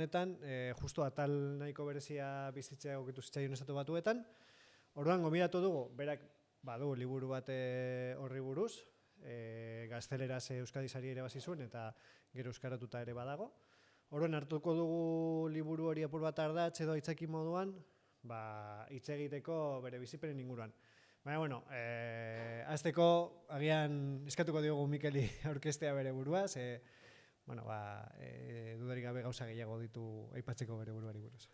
honetan, justu atal nahiko berezia bizitzea egokitu zitzaion Estatu Batuetan. Orduan, gomidatu dugu, berak badu liburu bat horri buruz, gazteleraz Euskadi Saria irabazi zuen eta gero euskaratuta ere badago. Orduan, hartuko dugu liburu hori apur bat ardatz edo aitzaki moduan, hitz egiteko bere bizipenen inguruan. Baina, bueno, azteko agian eskatuko diogu Mikeli aurkeztea bere burua, dudarik gabe gauza gehiago ditu aipatzeko bere buruari buruz.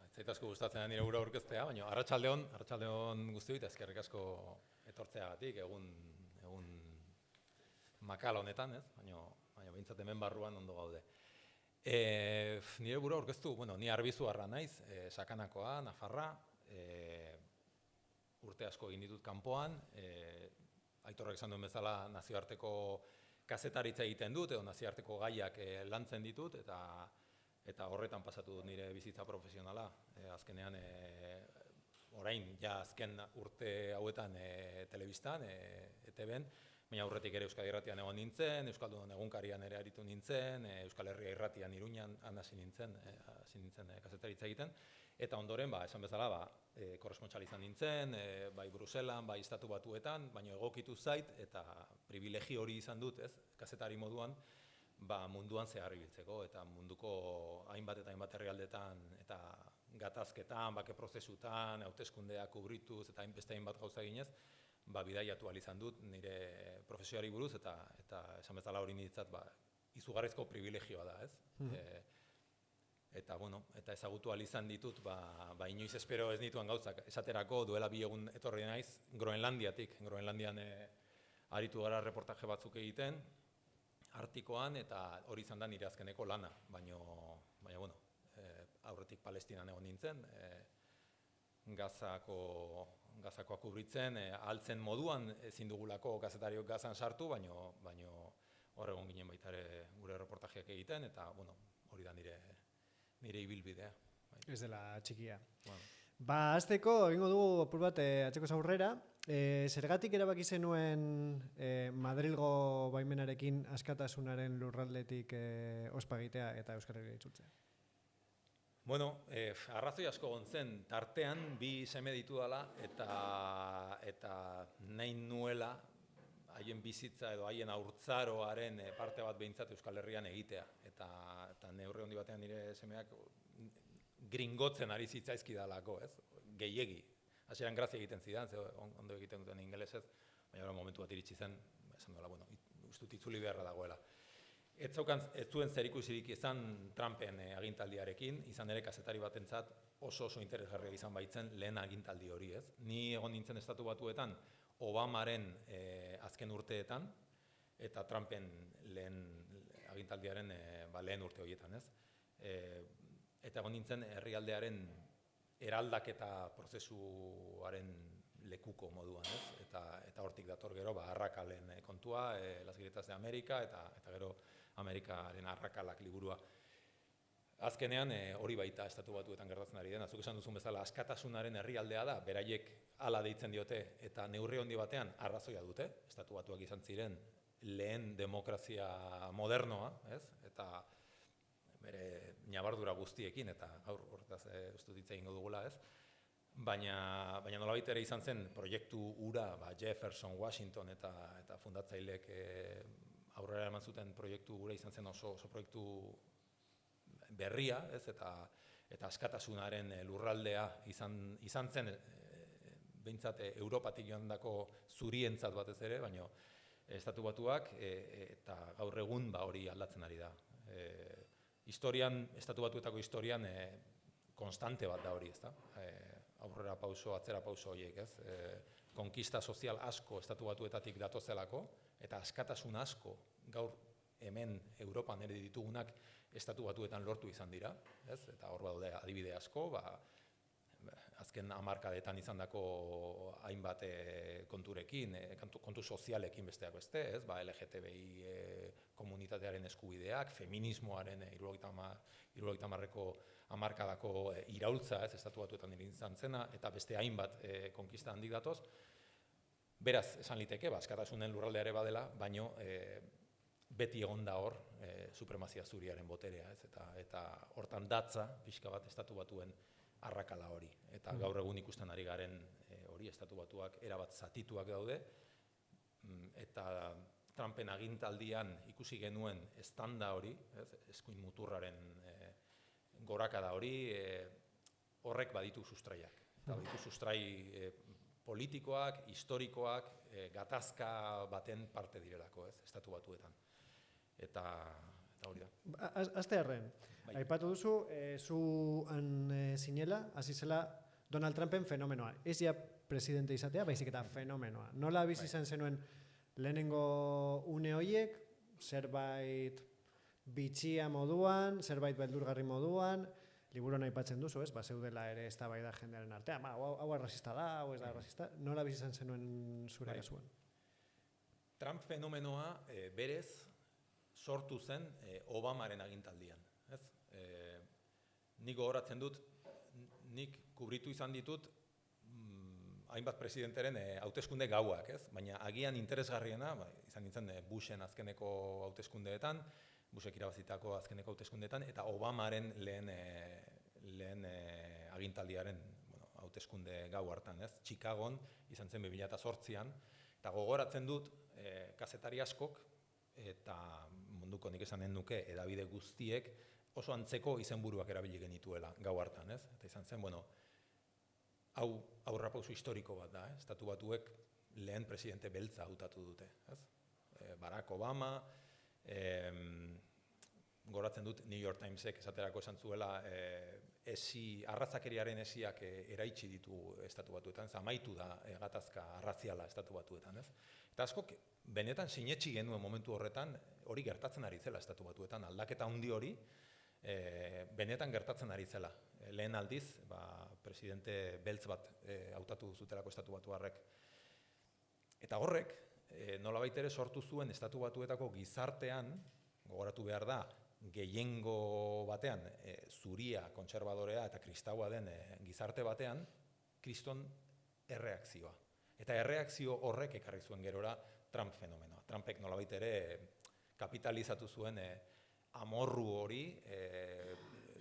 Ez zait asko gustatzen nire burua aurkeztea, baina arratsaldeon guztioi eta eskerrik asko etortzeagatik egun makal honetan, ez? Baina behintzat hemen barruan ondo gaude. Nire burua aurkeztu, ni arbizuarra naiz, Sakanakoa, Nafarra, urte asko egin ditut kanpoan, Aitorrek esan duen bezala nazioarteko kazetaritza egiten dut, edo nazioarteko gaiak lantzen ditut, eta horretan pasatu dut nire bizitza profesionala. Azkenean, orain, azken urte hauetan telebistan, ETB-en, baina aurretik ere Euskadi Irratian egon nintzen, Euskaldun Egunkarian ere aritu nintzen, Euskal Herria Irratian Iruñan hasi nintzen kazetaritza egiten, eta ondoren, esan bezala, korrespontxal izan nintzen, bai Bruselan, bai Estatu Batuetan, baina egokitu zait, eta privilegio hori izan dut, kazetari moduan, munduan zehar ibiltzeko, eta munduko hainbat eta hainbat herrialdetan, eta gatazketan, bake prozesutan, hauteskundeak kubrituz, eta beste hainbat gauza eginez, bidaiatu ahal izan dut nire profesioari buruz, eta esan bezala hori niretzat izugarrizko privilegioa da, ez? Eta ezagutu ahal izan ditut, inoiz espero ez nituen gauzak. Esaterako duela 2 egun etorri naiz Groenlandian aritu gara reportaje batzuk egiten, Artikoan, eta hori izan da nire azkeneko lana, baina aurretik Palestinan egon nintzen, Gazakoa kubritzen, altzen moduan ezin dugulako kazetariok Gazan sartu, baina hor egon ginen baita ere gure reportajeak egiten, eta hori da nire ibilbidea. Ez dela txikia. Azteko, egingo dugu apur bat atzeko aurrera. Zergatik erabaki zenuen Madrilgo baimenarekin askatasunaren lurraldetik ospa egitea eta Euskal Herria itzultzea? Arrazoi asko gontzen, tartean 2 seme ditu dela eta nahi nuela haien bizitza edo haien haurtzaroaren parte bat behintzat Euskal Herrian egitea. Eta neurri handi batean nire semeak gringotzen ari zitzaizkidalako, ez? Gehiegi. Hasieran grazia egiten zidan, ondo egiten duten ingelesez, baina momentu bat iritsi zen, esan dola, uste dut itzuli beharra dagoela. Ez zuen zerikusirik izan Trumpen agintaldiarekin, izan ere kazetari batentzat oso interesgarria izan baitzen lehen agintaldi hori, ez? Ni egon nintzen Estatu Batuetan Obamaren azken urteetan, eta Trumpen lehen agintaldiaren lehen urte horietan, ez? Eta egon nintzen herrialdearen eraldaketa prozesuaren lekuko moduan, ez? Eta hortik dator gero, Arrakalen kontua, Las Grietas de América, eta gero Amerikaren Arrakalak liburua. Azkenean hori baita Estatu Batuetan gertatzen ari den, azuk esan duzun bezala askatasunaren herrialdea da, beraiek hala deitzen diote, eta neurri handi batean arrazoia dute, Estatu Batuak izan ziren lehen demokrazia modernoa, ez? Eta bere ñabardura guztiekin, eta gaur horretaz uste ditza egingo dugula, ez? Baina nolabait ere izan zen proiektu hura, Jefferson, Washington eta fundatzaileek aurrera eman zuten proiektu hura izan zen oso proiektu berria, ez? Eta askatasunaren lurraldea izan zen behintzat Europatik joandako zurientzat batez ere, baina Estatu Batuak eta gaur egun hori aldatzen ari da. Estatu Batuetako historian konstante bat da hori, ezta? Aurrera pauso, atzera pauso horiek, ez? Konkista sozial asko Estatu Batuetatik datozelako, eta askatasun asko gaur hemen Europan ere ditugunak Estatu Batuetan lortu izan dira, ez? Eta hor badaude adibide asko, azken hamarkadetan izandako hainbat konturekin, kontu sozialekin besteak beste, ez? LGTBI komunitatearen eskubideak, feminismoaren 70ko hamarkadako iraultza, ez? Estatu Batuetan izan zena, eta beste hainbat konkista handik datoz. Beraz, esan liteke, askatasunen lurraldea ere badela, baino beti egon da hor supremazia zuriaren boterea, ez? Eta hortan datza pixka bat Estatu Batuen arrakala hori. Eta gaur egun ikusten ari garen hori Estatu Batuak erabat zatituak daude, eta Trumpen agintaldian ikusi genuen eztanda hori, eskuin muturraren gorakada hori, horrek baditu sustraiak. Eta baditu sustrai politikoak, historikoak, gatazka baten parte direlako, ez, Estatu Batuetan. Eta hori da. Astearren, aipatu duzu, zu han zinela, hasi zela Donald Trumpen fenomenoa. Ez ja presidente izatea, baizik eta fenomenoa. Nola bizi izan zenuen lehenengo une horiek, zerbait bitxia moduan, zerbait beldurgarri moduan, liburuan aipatzen duzu, ez? Zeudela ere eztabaida jendearen artean, hau arrazista da, hau ez da arrazista. Nola bizi izan zenuen zure kasuan? Trump fenomenoa berez sortu zen Obamaren agintaldian. Nik gogoratzen dut, nik kubritu izan ditut hainbat presidenteren hauteskunde gauak, ez? Baina agian interesgarriena izan nintzen Bushen azkeneko hauteskundeetan, Bushek irabazitako azkeneko hauteskundeetan, eta Obamaren lehen agintaldiaren hauteskunde gau hartan, ez? Chicagon izan zen 2008an, eta gogoratzen dut kazetari askok, eta munduko nik esanen nuke hedabide guztiek oso antzeko izenburuak erabili genituela gau hartan, ez? Eta izan zen, hau aurrerapauso historiko bat da, Estatu Batuek lehen presidente beltza hautatu dute, ez? Barack Obama, goratzen dut New York Timesek esaterako esan zuela arrazakeriaren esiak eraitsi ditu Estatu Batuetan, amaitu da gatazka arraziala Estatu Batuetan, ez? Eta askok benetan sinetsi genuen momentu horretan hori gertatzen ari zela Estatu Batuetan, aldaketa handi hori benetan gertatzen ari zela. Lehen aldiz, presidente beltz bat hautatu zutelako Estatu Batuarrek. Eta horrek, nolabait ere sortu zuen Estatu Batuetako gizartean, gogoratu behar da, gehiengo batean, zuria, kontserbadorea eta kristaua den gizarte batean, kriston erreakzioa. Eta erreakzio horrek ekarri zuen gerora Trump fenomenoa. Trumpek nolabait ere kapitalizatu zuen amorru hori,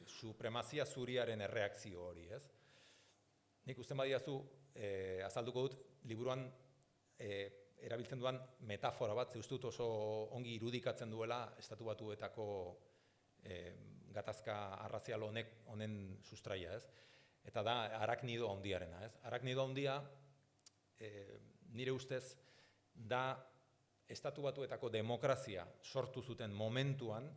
supremazia zuriaren erreakzio hori, ez? Nik usten badiazu, azalduko dut, liburuan erabiltzen duan metafora bat, ze uste dut oso ongi irudikatzen duela Estatu Batuetako gatazka arrazial honen sustraia, ez? Eta da araknido handiarena, ez? Araknido handia, nire ustez, da Estatu Batuetako demokrazia sortu zuten momentuan,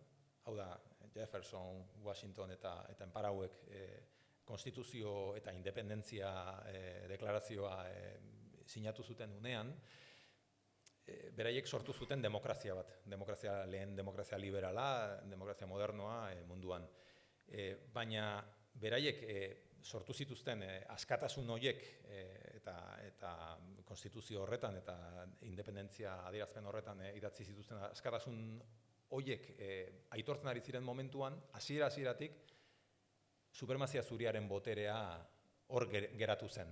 hau da, Jefferson, Washington eta enparauek konstituzio eta independentzia deklarazioa sinatu zuten unean, beraiek sortu zuten demokrazia bat, lehen demokrazia liberala, demokrazia modernoa munduan. Baina beraiek sortu zituzten askatasun horiek eta konstituzio horretan eta independentzia adierazpen horretan idatzi zituzten askatasun horiek aitortzen ari ziren momentuan, hasieratik supremazia zuriaren boterea hor geratu zen.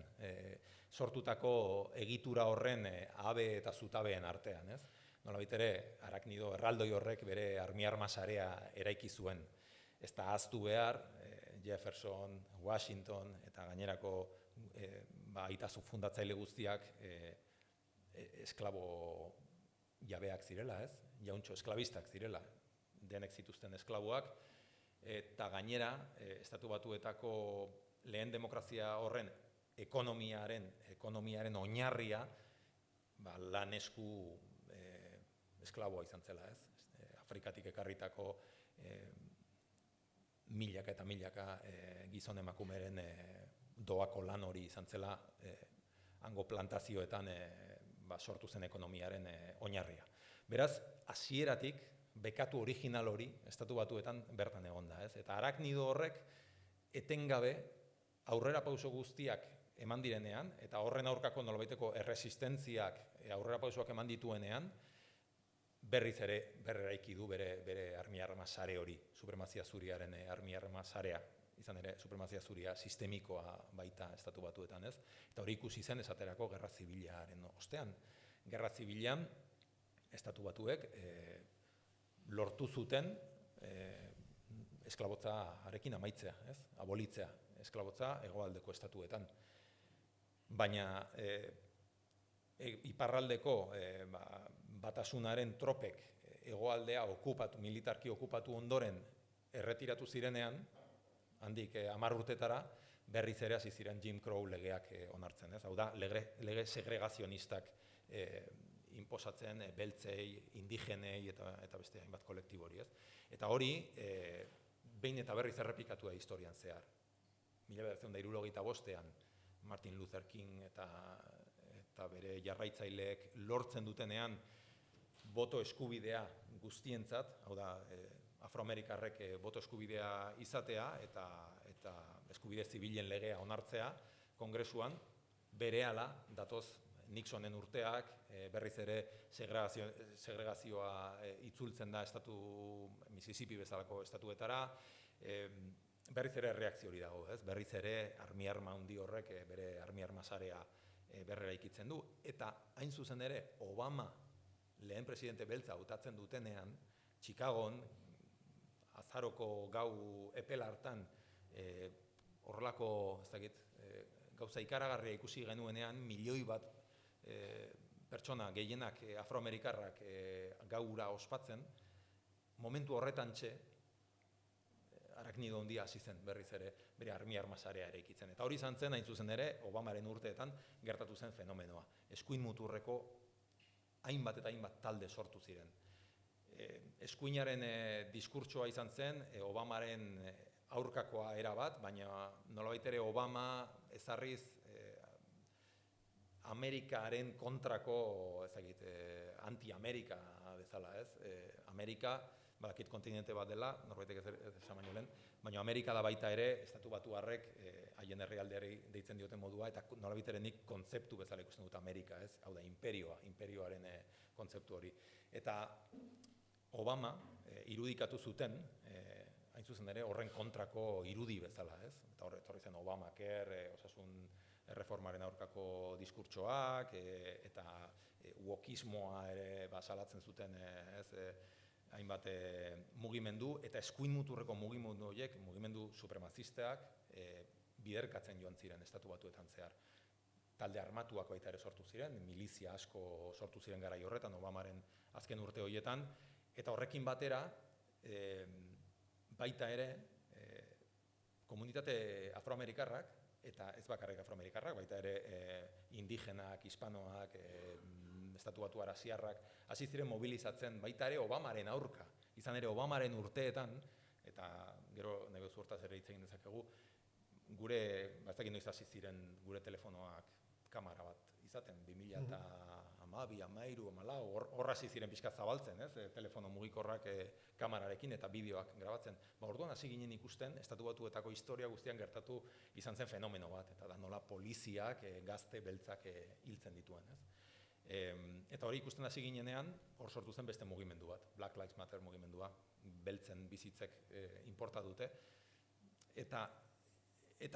Sortutako egitura horren abe eta zutabeen artean, ez? Nolabait ere, araknido erraldoi horrek bere armi-arma sarea eraiki zuen. Ez da ahaztu behar, Jefferson, Washington eta gainerako aitazu fundatzaile guztiak esklabo jabeak zirela, ez? Jauntxo esklabistak zirela, denek zituzten esklaboak, eta gainera, Estatu Batuetako lehen demokrazia horren ekonomiaren oinarria lan esku esklaboa izan zela, ez? Afrikatik ekarritako milaka eta milaka gizon emakumeren doako lan hori izan zela hango plantazioetan sortu zen ekonomiaren oinarria. Beraz, hasieratik bekatu original hori Estatu Batuetan bertan egonda, ez? Eta araknido horrek etengabe aurrera pauso guztiak eman direnean, eta horren aurkako nolabaiteko erresistentziak aurrera pausoak eman dituenean, berriz ere berreraiki du bere armi-arma sare hori, supremazia zuriaren armi-arma sarea, izan ere supremazia zuria sistemikoa baita Estatu Batuetan, ez? Eta hori ikusi zen esaterako Gerra Zibilaren ostean. Gerra Zibilan Estatu Batuek lortu zuten esklabotzarekin amaitzea, ez? Abolitzea esklabotza hegoaldeko estatuetan. Baina iparraldeko batasunaren tropek hegoaldea militarki okupatu ondoren erretiratu zirenean, handik 10 urtetara, berriz ere hasi ziren Jim Crow legeak onartzen, ez? Hau da, lege segregazionistak inposatzen beltzei, indigenei eta beste hainbat kolektibori, ez? Eta hori, behin eta berriz errepikatu da historian zehar. 1975ean Martin Luther King eta bere jarraitzaileek lortzen dutenean boto eskubidea guztientzat, hau da, afroamerikarrek boto eskubidea izatea eta eskubide zibilen legea onartzea Kongresuan, berehala datoz Nixonen urteak, berriz ere segregazioa itzultzen da Mississippi bezalako estatuetara, berriz ere erreakzio hori dago, ez? Berriz ere armi-arma handi horrek bere armi-arma sarea berreraikitzen du. Eta hain zuzen ere, Obama lehen presidente beltza hautatzen dutenean, Chicagon, azaroko gau epel hartan, horrelako, ez dakit, gauza ikaragarria ikusi genuenean, 1 milioi bat pertsona gehienak afroamerikarrak gaura ospatzen, momentu horretan araknido handia hasi zen berriz ere bere armi-arma sarea eraikitzen. Eta hori izan zen, hain zuzen ere, Obamaren urteetan gertatu zen fenomenoa. Eskuin muturreko hainbat eta hainbat talde sortu ziren. Eskuinaren diskurtsoa izan zen, Obamaren aurkakoa era bat, baina nolabait ere Obama ezarriz Amerikaren kontrako, ezagit, anti-Amerika bezala, ez? Amerika, badakit kontinente bat dela, norbaitek ez esan baino lehen, baina Amerika da baita ere, estatu batuarrek haien herrialdeari deitzen dioten modua, eta nolabait ere nik kontzeptu bezala ikusten dut Amerika, ez? Hau da, imperioaren kontzeptu hori. Eta Obama irudikatu zuten, hain zuzen ere, horren kontrako irudi bezala, ez? Eta horri zen Obamacare, osasun erreformaren aurkako diskurtsoak, eta wokismoa ere salatzen zuten, hainbat mugimendu, eta eskuin muturreko mugimendu horiek, mugimendu supremazisteak, biderkatzen joan ziren estatu batuetan zehar. Talde armatuak baita ere sortu ziren, milizia asko sortu ziren garai horretan, Obamaren azken urte horietan, eta horrekin batera, baita ere, komunitate afroamerikarrak, eta ez bakarrik afroamerikarrak, baita ere indigenak, hispanoak, estatu batuar asiarrak, hasi ziren mobilizatzen baita ere Obamaren aurka. Izan ere Obamaren urteetan, eta gero negozu hortaz ere hitz egin dezakegu, gure, bazekin noiz hasi ziren gure telefonoak kamera bat izaten, 2012, 2013, 2014, hor hasi ziren pixka zabaltzen, telefono mugikorrak kamerarekin eta bideoak grabatzen. Orduan hasi ginen ikusten, estatu batuetako historia guztian gertatu izan zen fenomeno bat, eta da nola poliziak gazte beltzak hiltzen dituen. Eta hori ikusten hasi ginenean, hor sortu zen beste mugimendu bat, Black Lives Matter mugimendua, beltzen bizitzek inporta dute, eta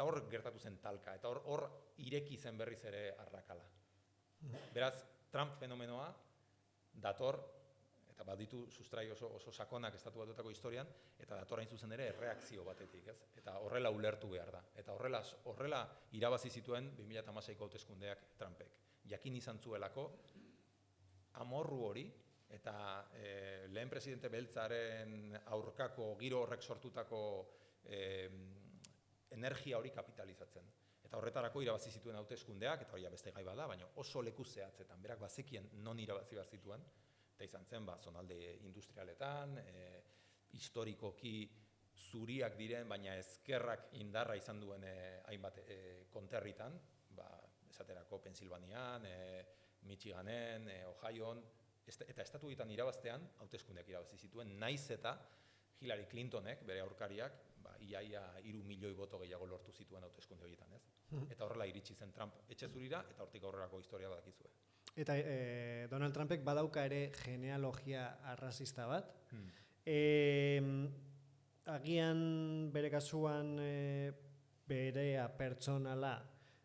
hor gertatu zen talka, eta hor ireki zen berriz ere arrakala. Beraz, Trump fenomenoa dator, eta baditu sustrai oso sakonak estatu batuetako historian, eta dator hain zuzen ere erreakzio batetik, ez? Eta horrela ulertu behar da. Eta horrela irabazi zituen 2016ko hauteskundeak Trumpek. Jakin izan zuelako, amorru hori, eta lehen presidente beltzaren aurkako giro horrek sortutako energia hori kapitalizatzen. Eta horretarako irabazi zituen hauteskundeak, eta hori beste gai bada, baina oso leku zehatzetan, berak bazekien non irabazi behar zituen, eta izan zen, zonalde industrialetan, historikoki zuriak diren, baina ezkerrak indarra izan duen hainbat konterritan, esaterako Pensilvanian, Michiganen, Ohioan, eta estatuetan irabaztean, hauteskundeak irabazi zituen, naiz eta Hillary Clintonek, bere aurkariak, iaia 3 milioi boto gehiago lortu zituen hauteskunde horietan, ez? Eta horrela iritsi zen Trump etxe zurira, eta hortik aurrerako historia badakizue. Eta Donald Trumpek badauka ere genealogia arrazista bat. Agian bere kasuan berea pertsonala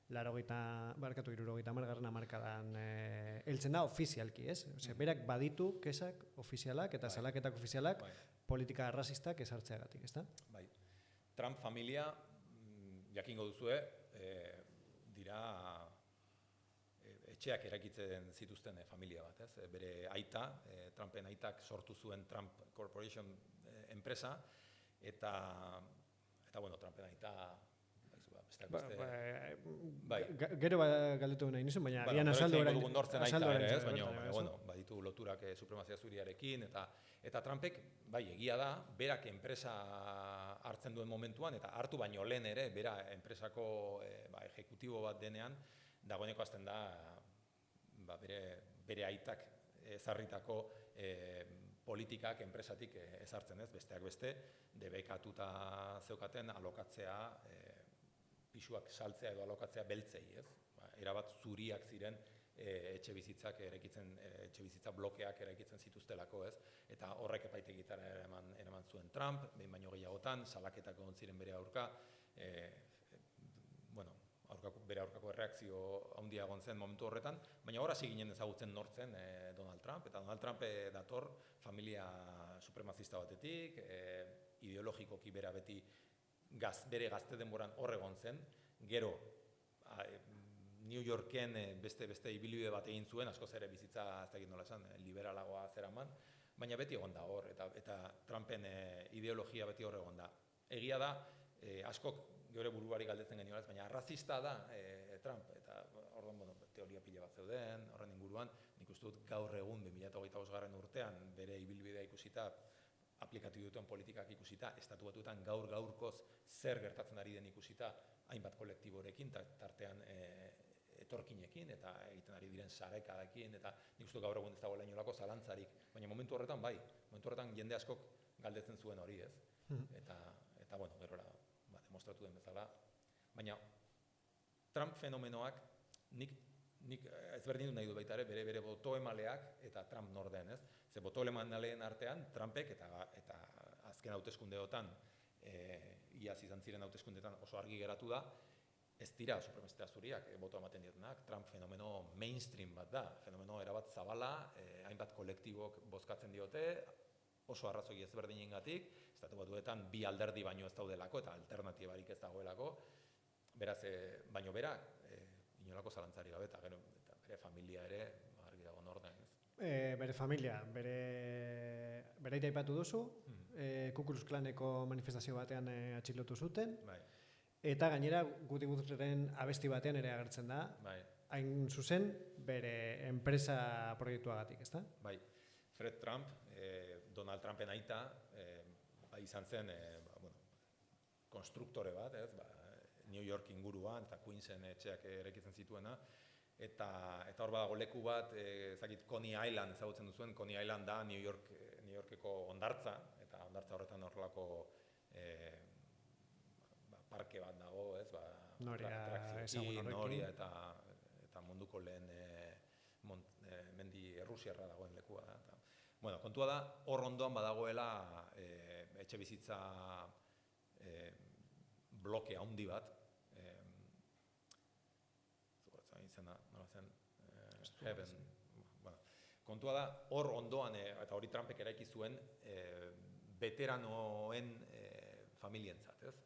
hirurogeita hamargarren hamarkadan heltzen da ofizialki, ez? Osea, berak baditu kesak ofizialak eta salaketak ofizialak politika arrazistak ezartzeagatik, ezta? Bai. Trump familia, jakingo duzue, dira etxeak eraikitzen zituzten familia bat, ez? Bere aita, Trumpen aitak sortu zuen Trump Corporation enpresa, eta bueno, Trumpen aita, gero galdetu nahi nizun, baina agian azaldu orain. Baina, baditu loturak supremazia zuriarekin, eta Trumpek, bai, egia da, berak enpresa hartzen duen momentuan, eta hartu baino lehen ere, bera enpresako ejekutibo bat denean, dagoeneko hasten da, bere aitak ezarritako politikak enpresatik ezartzen ez, besteak beste, debekatuta zeukaten alokatzea, pisuak saltzea edo alokatzea beltzei, ez? Erabat zuriak ziren etxe bizitza blokeak eraikitzen zituztelako, ez? Eta horrek epaitegitara eraman zuen Trump, behin baino gehiagotan, salaketak egon ziren bere aurka, bere aurkako erreakzio handia egon zen momentu horretan, baina hor hasi ginen ezagutzen nortzen Donald Trump, eta Donald Trump dator familia supremazista batetik, ideologikoki bera beti bere gazte denboran hor egon zen, gero New Yorken beste ibilbide bat egin zuen, askoz ere bizitza ez dakit nola esan, liberalagoa zeraman, baina beti egon da hor, eta Trumpen ideologia beti hor egon da. Egia da, askok geure buruari galdetzen genioaz, baina arrazista da Trump, eta orduan, teoria pila bat zeuden, horren inguruan, nik uste dut gaur egun 2025. Urtean bere ibilbidea ikusita, aplikatu duten politikak ikusita, estatu batuetan gaurkoz zer gertatzen ari den ikusita, hainbat kolektiborekin, tartean etorkinekin, eta egiten ari diren sarekadekin, eta nik uste gaur egun ez dagoela inolako zalantzarik, baina momentu horretan bai, momentu horretan jende askok galdetzen zuen hori, ez? Eta bueno, gerora demostratu den bezala, baina Trump fenomenoak nik ezberdindu nahi du baita ere, bere botoemaleak eta Trump nor den, ez? Ze botoemaleen artean, Trumpek eta azken hauteskundeotan, iaz izan ziren hauteskundeetan oso argi geratu da, ez dira supremazia zuriak boto ematen dietenak, Trump fenomeno mainstream bat da, fenomeno erabat zabala, hainbat kolektibok bozkatzen diote, oso arrazoi ezberdinengatik, estatu batuetan bi alderdi baino ez daudelako eta alternatibarik ez dagoelako, beraz, baino berak, inolako zalantzari gabe, eta bere familia ere, argi dago norden, ez? Bere familia, bere aita aipatu duzu, Ku Klux Klaneko manifestazio batean atxilotu zuten, eta gainera Guti Guthrieren abesti batean ere agertzen da, hain zuzen bere enpresa proiektuagatik, ezta? Bai, Fred Trump, Donald Trumpen aita, izan zen konstruktore bat, New York inguruan eta Queensen etxeak eraikitzen zituena, eta hor badago leku bat, ezakit Coney Island ezagutzen duzuen, Coney Island da New Yorkeko hondartza, eta hondartza horretan horrelako parke bat dago, ez? Noria eta munduko lehen mendi errusiarra dagoen lekua da. Bueno, kontua da, hor ondoan badagoela etxe bizitza bloke handi bat, Heaven. Kontua da, hor ondoan, eta hori Trumpek eraiki zuen, veteranoen familientzat, ez?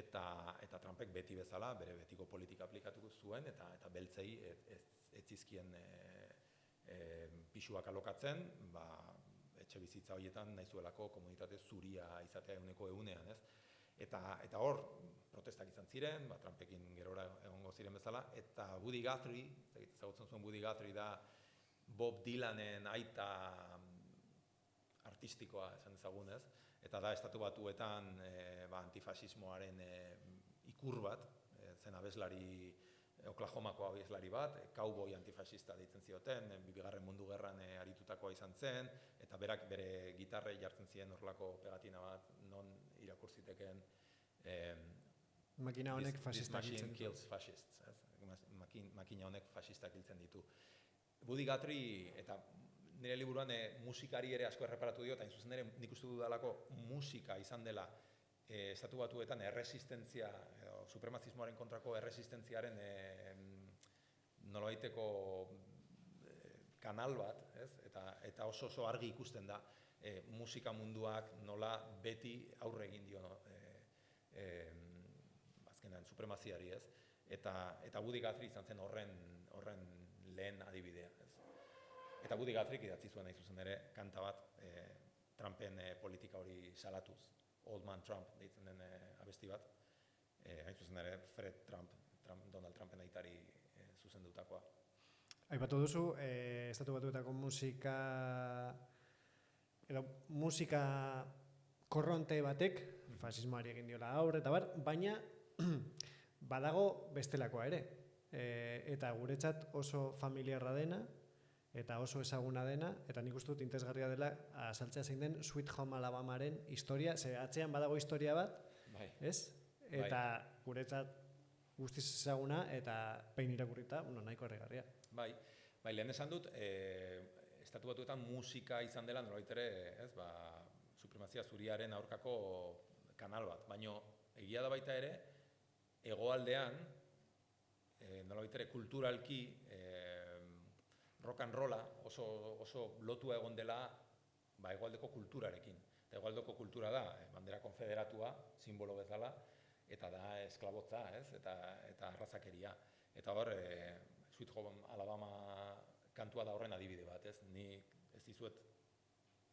Eta Trumpek beti bezala, bere betiko politika aplikatuko zuen, eta beltzei ez zizkien pisuak alokatzen, etxe bizitza horietan nahizuelako komunitate zuria izatea egunean, ez? Eta hor, protestak izan ziren, Trumpekin gerora egongo ziren bezala, eta Woody Guthrie, ezagutzen zuen Woody Guthrie da Bob Dylanen aita artistikoa esan ezagunez, eta da estatu batuetan antifasismoaren ikur bat, zen abeslari, Oklahomako abeslari bat, cowboy antifasista deitzen zioten, Bigarren Mundu Gerran aritutakoa izan zen, eta berak bere gitarrei jartzen ziren horrelako pegatina bat, non irakur zitekeen makina honek fascistak hiltzen ditu. Makina honek fascistak hiltzen ditu. Woody Guthrie, eta nire liburuan musikari ere asko erreparatu dio, eta hain ere nik uste dudalako musika izan dela estatu batuetan erresistentzia, supremazismoaren kontrako erresistentziaren nolabaiteko kanal bat, ez? Eta oso argi ikusten da musika munduak nola beti aurre egin dio azkenan supremaziari, ez? Eta Woody Guthrie izan zen horren lehen adibidea, ez? Eta Woody Guthrie idatzi zuen nahi zuzen ere kanta bat Trumpen politika hori salatuz. Old Man Trump deitzen den abesti bat. Hain zuzen ere Fred Trump, Donald Trumpen aitari zuzendutakoa. Aipatu duzu, Estatu Batuetako musika korronte batek, fasismoari egin diola aurre eta baina badago bestelakoa ere. Eta guretzat oso familiarra dena, eta oso ezaguna dena, eta nik uste dut interesgarria dela azaltzea zein den Sweet Home Alabamaren historia, ze atzean badago historia bat, ez? Eta guretzat guztiz ezaguna eta pein irakurrita, nahiko erregarria. Bai, lehen esan dut, Estatu Batuetan musika izan dela nolabait ere, ez, supremazia zuriaren aurkako kanal bat, baina egia da baita ere, hegoaldean, nolabait ere kulturalki, rock and rolla oso lotua egon dela hegoaldeko kulturarekin. Eta hegoaldeko kultura da, bandera konfederatua, simbolo bezala, eta da esklabotza, ez? Eta arrazakeria. Eta hor, Sweet Home Alabama kantua da horren adibide bat, ez? Ni ez dizuet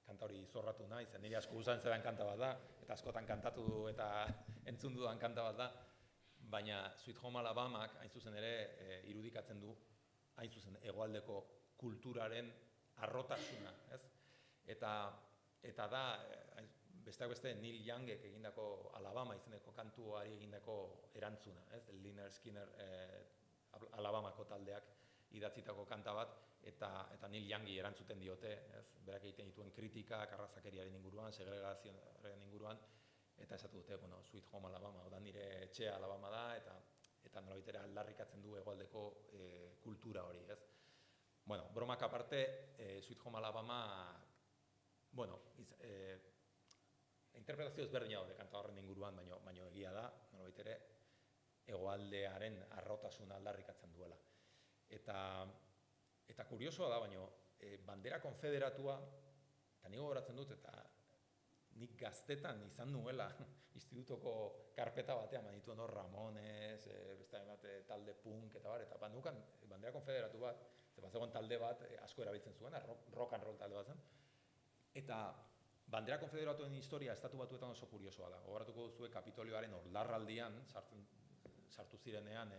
kanta hori zorratu nahi, zen nire asko usan zedan kanta bat da, eta askotan kantatu eta entzun dudan kanta bat da, baina Sweet Home Alabamak hain zuzen ere irudikatzen du, hain zuzen hegoaldeko kulturaren arrotasuna, ez? Eta da, besteak beste Neil Youngek egindako Alabama izeneko kantuari egindako erantzuna, ez? Lynyrd Skynyrd Alabamako taldeak idatzitako kanta bat, eta Neil Youngi erantzuten diote, ez? Berak egiten dituen kritikak arrazakeriaren inguruan, segregazioaren inguruan, eta esatu dute, Sweet Home Alabama, oda nire etxea Alabama da, eta nolabait ere aldarrikatzen du hegoaldeko kultura hori, ez? Bueno, bromak aparte, Sweet Home Alabama, interpretazio ezberdina daude kanta horren inguruan, baino egia da, nolabait ere, hegoaldearen arrotasuna aldarrikatzen duela. Eta kuriosoa da, baino, bandera konfederatua, eta nik gogoratzen dut, eta nik gaztetan izan nuela institutoko karpeta batean, manituen hor Ramones, beste bat talde punk eta bar, eta nukan bandera konfederatu bat, zegoen talde bat asko erabiltzen zuen, rock and roll talde bat zen, eta bandera konfederatuen historia Estatu Batuetan oso kuriosoa da. Gogoratuko duzue Kapitolioaren ordarraldian, sartu zirenean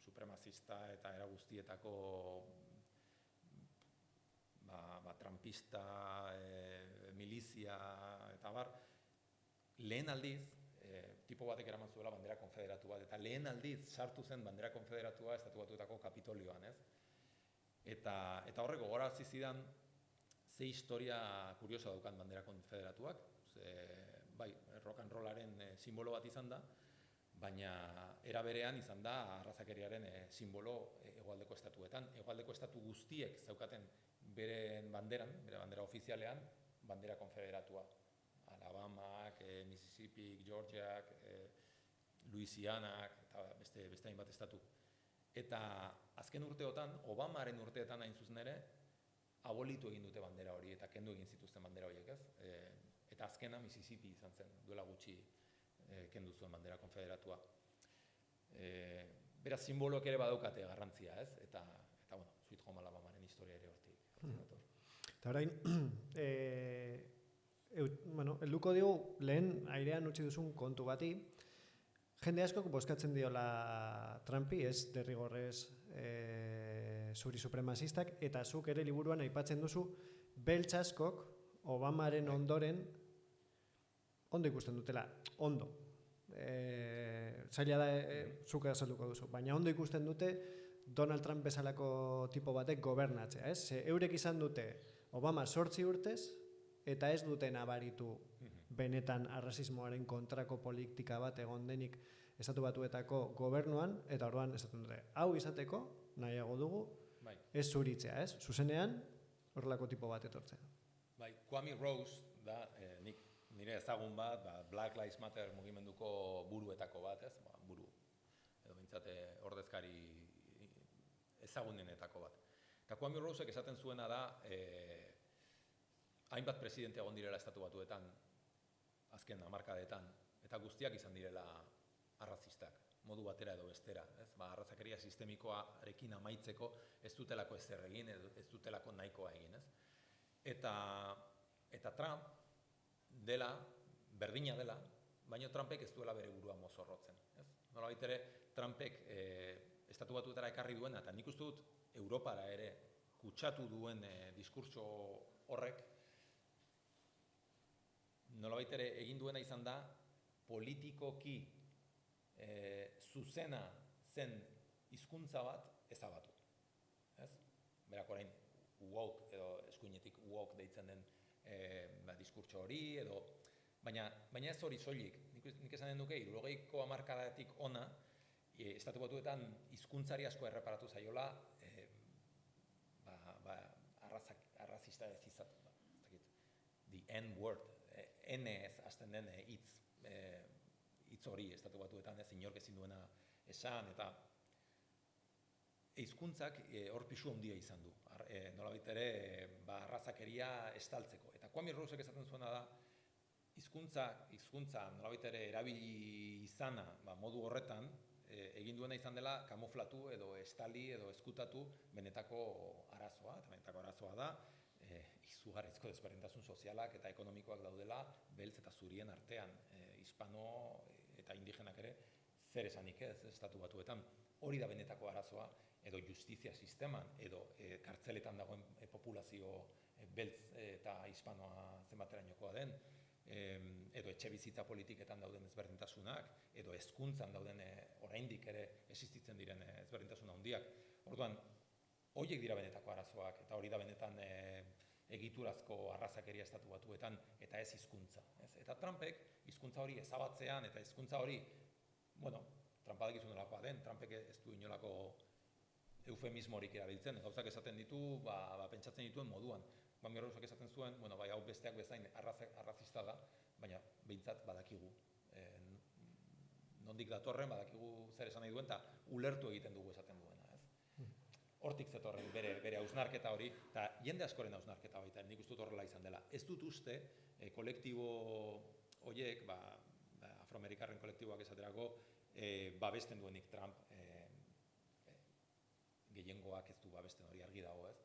supremazista eta era guztietako trampista, milizia eta bar, lehen aldiz, tipo batek eraman zuela bandera konfederatu bat, eta lehen aldiz sartu zen bandera konfederatua Estatu Batuetako Kapitolioan, ez? Eta horrek gogorazi zidan ze historia kuriosa daukan bandera konfederatuak, bai, rock and rollaren simbolo bat izan da, baina era berean izan da arrazakeriaren simbolo hegoaldeko estatuetan. Hegoaldeko estatu guztiek zeukaten bere bandera ofizialean, bandera konfederatua. Alabamak, Mississippi, Georgiak, Louisianak, eta beste hainbat estatu. Eta azken urteotan, Obamaren urteetan hain zuzen ere, abolitu egin dute bandera hori, eta kendu egin zituzten bandera horiek, ez? Eta azkena Mississippi izan zen, duela gutxi kendu zuen bandera konfederatua. Beraz, simboloak ere badaukate garrantzia, ez? Eta Sweet Home Alabamaren historia ere hortik. Eta orain, helduko digu lehen airean utzi duzun kontu bati, jende askok bozkatzen diola Trumpi, ez derrigorrez zuri supremazistak, eta zuk ere liburuan aipatzen duzu beltz askok Obamaren ondoren ondo ikusten dutela, ondo. Zaila da zuk azalduko duzu, baina ondo ikusten dute Donald Trump bezalako tipo batek gobernatzea, ez? Eurek izan dute Obama 8 urtez, eta ez dute nabaritu benetan arrazismoaren kontrako politika bat egon denik Estatu Batuetako gobernuan, eta orduan esaten dute, hau izateko nahiago dugu, ez zuritzea, ez? Zuzenean, horrelako tipo bat etortzea. Bai, Kwame Rose da, nik nire ezagun bat, Black Lives Matter mugimenduko buruetako bat, ez? Buru, edo bintzate ordezkari ezagunenetako bat. Eta Kwame Rosek esaten zuena da, hainbat presidente egon direla Estatu Batuetan, azken hamarkadetan, eta guztiak izan direla arrazistak, modu batera edo bestera. Arrazakeria sistemikoarekin amaitzeko ez dutelako ezer egin, ez dutelako nahikoa egin. Eta Trump dela, berdina dela, baina Trumpek ez duela bere burua mozorrotzen. Nolabait ere, Trumpek Estatu Batuetara ekarri duena, eta nik uste dut Europara ere kutsatu duen diskurtso horrek, nolabait ere egin duena izan da, politikoki zuzena zen hizkuntza bat ezabatu. Berak orain woke edo eskuinetik woke deitzen den diskurtso hori, baina ez hori soilik. Nik esan den duke, 60ko hamarkadatik ona, Estatu Batuetan hizkuntzari asko erreparatu zaiola, arrazista ez izatu. The N-word, N-ez hasten den hitz hori Estatu Batuetan ez inork ezin duena esan, eta hizkuntzak hor pisu handia izan du. Nolabait ere arrazakeria estaltzeko. Eta Kwame Rosek esaten zuena da, hizkuntza nolabait ere erabili izana modu horretan, egin duena izan dela kamuflatu edo estali edo ezkutatu benetako arazoa, eta benetako arazoa da izugarrizko desberdintasun sozialak eta ekonomikoak daudela beltz eta zurien artean, hispano eta indigenak ere zer esanik ez Estatu Batuetan. Hori da benetako arazoa, edo justizia sisteman, edo kartzeletan dagoen populazio beltz eta hispanoa zenbaterainokoa den, edo etxe bizitza politiketan dauden ezberdintasunak, edo hezkuntzan dauden oraindik ere existitzen diren ezberdintasun handiak. Orduan, horiek dira benetako arazoak, eta hori da benetan egiturazko arrazakeria Estatu Batuetan, eta ez hizkuntza. Eta Trumpek hizkuntza hori ezabatzean, eta hizkuntza hori, Trump badakizu nolakoa den, Trumpek ez du inolako eufemismorik erabiltzen, gauzak esaten ditu, pentsatzen dituen moduan. Kwame Rosek esaten zuen, hau besteak bezain arrazista da, baina behintzat badakigu. Nondik datorren, badakigu zer esan nahi duen, eta ulertu egiten dugu esaten duena. Hortik zetorren bere hausnarketa hori, eta jende askoren hausnarketa baita, nik uste dut horrela izan dela. Ez dut uste, kolektibo horiek, afroamerikarren kolektiboak esaterako, babesten duenik Trump, gehiengoak ez du babesten hori argi dago, ez?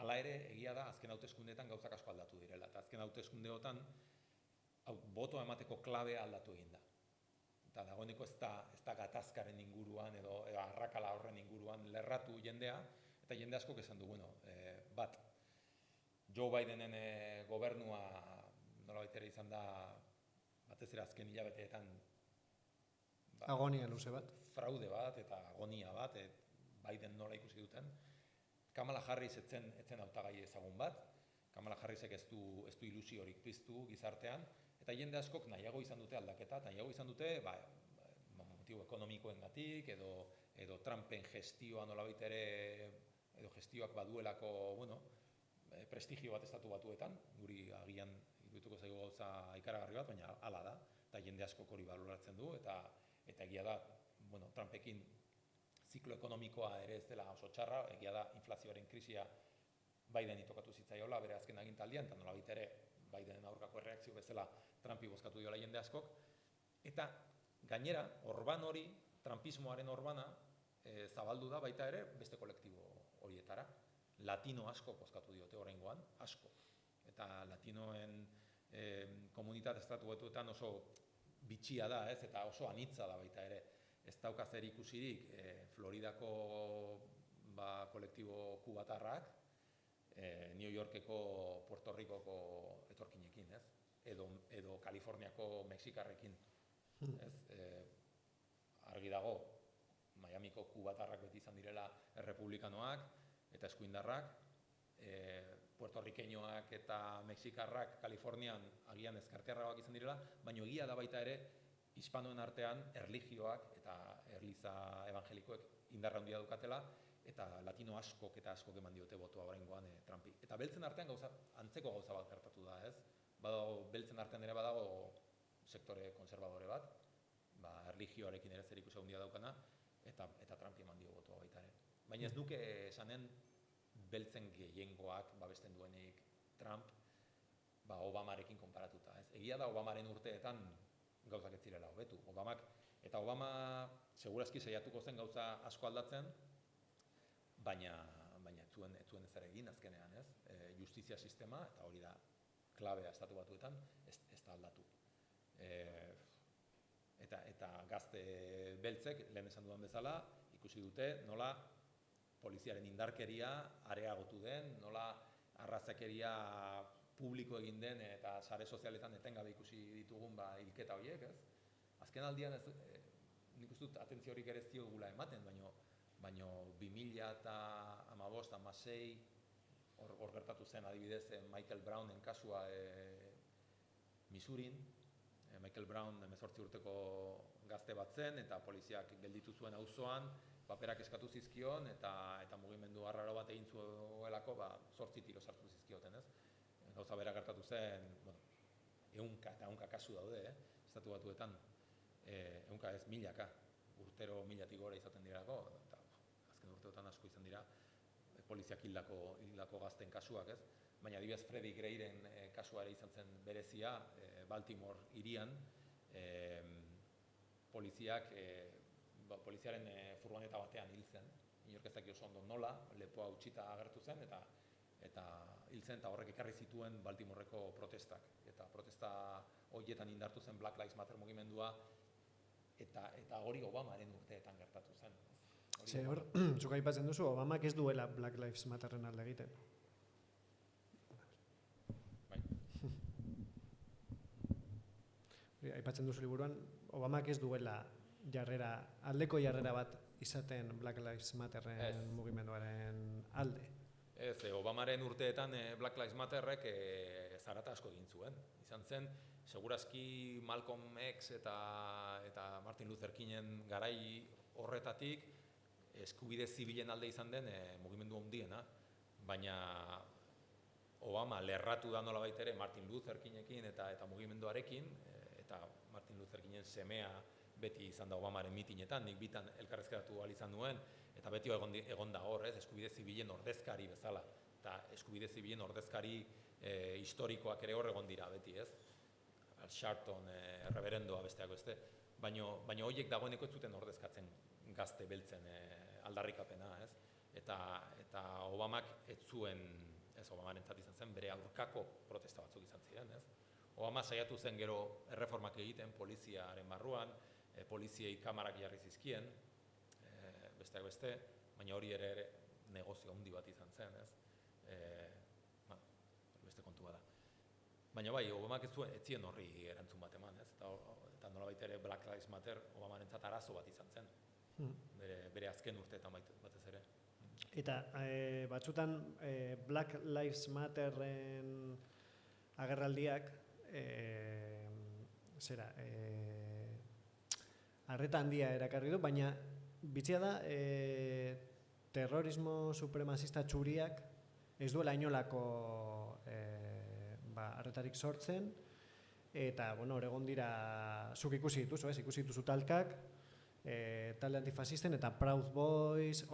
Hala ere, egia da, azken hauteskundeetan gauzak asko aldatu direla, eta azken hauteskundeotan botoa emateko klabea aldatu egin da. Eta dagoeneko ez da gatazkaren inguruan edo arrakala horren inguruan lerratu jendea, eta jende askok esan du, bat, Joe Bidenen gobernua nolabait ere izan da, batez ere azken hilabeteetan agonia luze bat. Fraude bat eta agonia bat, Biden nola ikusi duten. Kamala Harris etzen hautagai ezagun bat, Kamala Harrisek ez du ilusiorik piztu gizartean, eta jende askok nahiago izan dute aldaketa, eta nahiago izan dute motibo ekonomikoengatik, edo Trumpen gestioa nolabait ere, edo gestioak baduelako, prestigio bat Estatu Batuetan, guri agian irudituko zaigu gauza ikaragarri bat, baina hala da, eta jende askok hori baloratzen du, eta egia da, Trumpekin ziklo ekonomikoa ere ez dela oso txarra, egia da inflazioaren krisia Bideni tokatu zitzaiola bere azken agintaldian, eta nolabait ere Bidenen aurkako erreakzio bezala Trumpi bozkatu diola jende askok, eta gainera, orban hori, Trumpismoaren orbana, zabaldu da baita ere beste kolektibo horietara. Latino asko bozkatu diote oraingoan, asko. Eta latinoen komunitate Estatu Batuetan oso bitxia da, ez, eta oso anitza da baita ere. Ez dauka zer ikusirik Floridako kolektibo kubatarrak, New Yorkeko Puerto Ricoko etorkinekin, ez? Edo Kaliforniako Mexikarrekin. Argi dago, Miamiko kubatarrak beti izan direla errepublikanoak eta eskuindarrak, puertorrikeñoak eta mexikarrak Kalifornian agian ezkertiarragoak izan direla, baina egia da baita ere hispanoen artean erlijioak eta erliza evangelikoek indarra handia dukatela, eta latino askok eman diote botoa oraingoan Trumpi. Eta beltzen artean antzeko gauza bat gertatu da, ez? badago, beltzen artean ere badago sektore konservadore bat, erlijioarekin ere zerikusi handia daukana, eta Trumpi eman dio botoa baita ere. Baina ez duke esanen beltzen gehiengoak babesten duenik Trump Obamarekin konparatuta. Egia da Obamaren urteetan gauzak ez zirela hobetu. Obama segurazki saiatuko zen gauza asko aldatzen, baina ez zuen ezer egin azkenean, justizia sistema, eta hori da klabea estatu batuetan, ez da aldatu. Eta gazte beltzek, lehen esan dudan bezala, ikusi dute nola poliziaren indarkeria areagotu den, nola arrazakeria publiko egin den eta sare sozialetan etengabe ikusi ditugun hilketa horiek, ez? Azken aldian nik uste dut atentzio horik ere ez diogula ematen, baina 2015-16 hor gertatu zen adibidez Michael Brownen kasua Missourin. Michael Brown 18 urteko gazte bat zen eta poliziak gelditu zuen auzoan, paperak eskatu zizkion eta mugimendu arraro bat egin zuelako 8 tiro sartu zizkioten, ez? Gauza bera gertatu zen, ehunka eta ehunka kasu daude, estatu batuetan, ehunka ez milaka, urtero 1000-tik gora izaten dirako, eta azken urteotan asko izan dira poliziak hildako gazten kasuak, ez? Baina adibidez Freddie Grayren kasua ere izan zen berezia, Baltimore hirian, poliziaren furgoneta batean hil zen, inork ez daki oso ondo nola, lepoa utzita agertu zen, eta hil zen, eta horrek ekarri zituen Baltimoreko protestak. Eta protesta horietan indartu zen Black Lives Matter mugimendua, eta hori Obamaren urteetan gertatu zen. Hor, zuk aipatzen duzu, Obamak ez duela Black Lives Matterren alde egiten. Aipatzen duzu liburuan, Obamak ez duela aldeko jarrera bat izaten Black Lives Matterren mugimenduaren alde. Ez, Obamaren urteetan Black Lives Matterrek zarata asko egin zuen. Izan zen, segurazki Malcolm X eta Martin Luther Kingen garai horretatik eskubide zibilen alde izan den mugimendu handiena, baina Obama lerratu da nolabait ere Martin Luther Kingekin eta mugimenduarekin, eta Martin Luther Kingen semea beti izan da Obamaren mitinetan, nik bitan elkarrezkeratu ahal izan nuen, eta beti egon da hor, eskubide zibilen ordezkari bezala, eta eskubide zibilen ordezkari historikoak ere hor egon dira beti, ez? Sharpton, reberendoa besteak beste, baina horiek dagoeneko ez zuten ordezkatzen gazte beltzen aldarrikapena, ez? Eta Obamak ez zuen, Obamarentzat izan zen, bere aurkako protesta batzuk izan ziren, ez? Obama saiatu zen gero erreformak egiten poliziaren barruan, poliziei kamarak jarri zizkien, besteak beste, baina hori ere negozio handi bat izan zen, ez? Beste kontu bada. Baina bai, Obamak ez zien horri erantzun bat eman, ez? Eta nolabait ere Black Lives Matter Obamarentzat arazo bat izan zen, bere azken urteetan batez ere. Eta batzutan Black Lives Matterren agerraldiak arreta handia erakarri du, baina bitxia da terrorismo supremazista txuriak ez duela inolako arretarik sortzen, eta hor egon dira, zuk ikusi dituzu, ikusi dituzu talkak, talde antifasisten eta Proud Boys,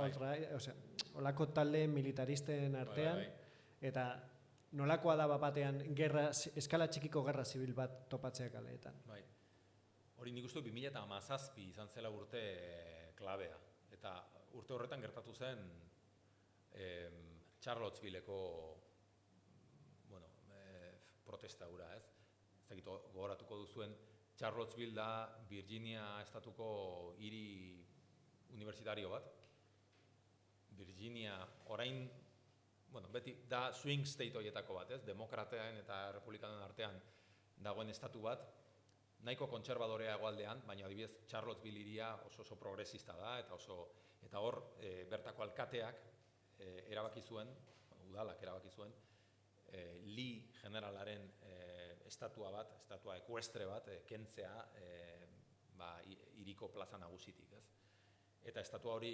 olako talde militaristen artean, eta nolakoa da batean eskala txikiko gerra zibil bat topatzea kaleetan. Hori nik uste 2017 izan zela urte klabea, eta urte horretan gertatu zen Charlottesvilleko protesta hura, ez? Ez dakit gogoratuko duzuen, Charlottesville da Virginia estatuko hiri universitario bat. Virginia orain, beti da swing state horietako bat, ez? Demokratean eta republikanen artean dagoen estatu bat, nahiko kontserbadorea hegoaldean, baina adibidez Charlottesville hiria oso progresista da, eta hor bertako alkateak erabaki zuen, udalak erabaki zuen, Lee generalaren estatua ekuestre bat kentzea hiriko plaza nagusitik, ez? Eta estatua hori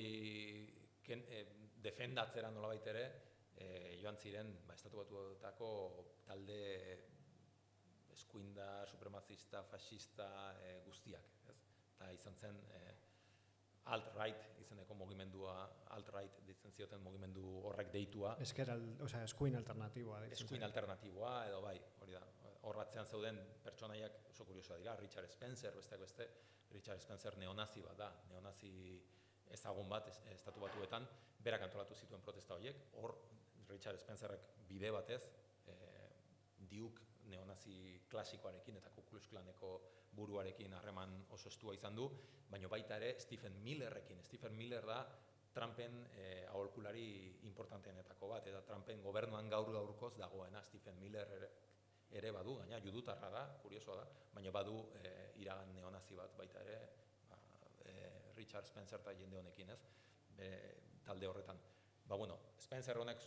defendatzera nolabait ere joan ziren estatu batuetako talde eskuindar, supremazista, fascista guztiak, ez? Eta izan zen alt-right izeneko mugimendua, alt-right ditzen zioten mugimendu horrek deitua. Eskuin alternatiboa. Eskuin alternatiboa, edo bai, hori da. Horratzean zeuden pertsonaiak oso kuriosoa dira, Richard Spencer, besteak beste, Richard Spencer neonazi bat da, neonazi ezagun bat estatu batuetan, berak antolatu zituen protesta horiek, hor Richard Spencerrek bide batez, Duke neonazi klasikoarekin eta Ku Klux Klaneko buruarekin harreman oso estua izan du, baina baita ere Stephen Millerrekin. Stephen Miller da Trumpen aholkulari importanteenetako bat, eta Trumpen gobernuan gaurkoz dagoena. Stephen Miller ere badu, gaina judutarra da, kuriosoa da, baina badu iragan neonazi bat baita ere, Richard Spencer eta jende honekin, ez? Talde horretan. Bueno, Spencer honek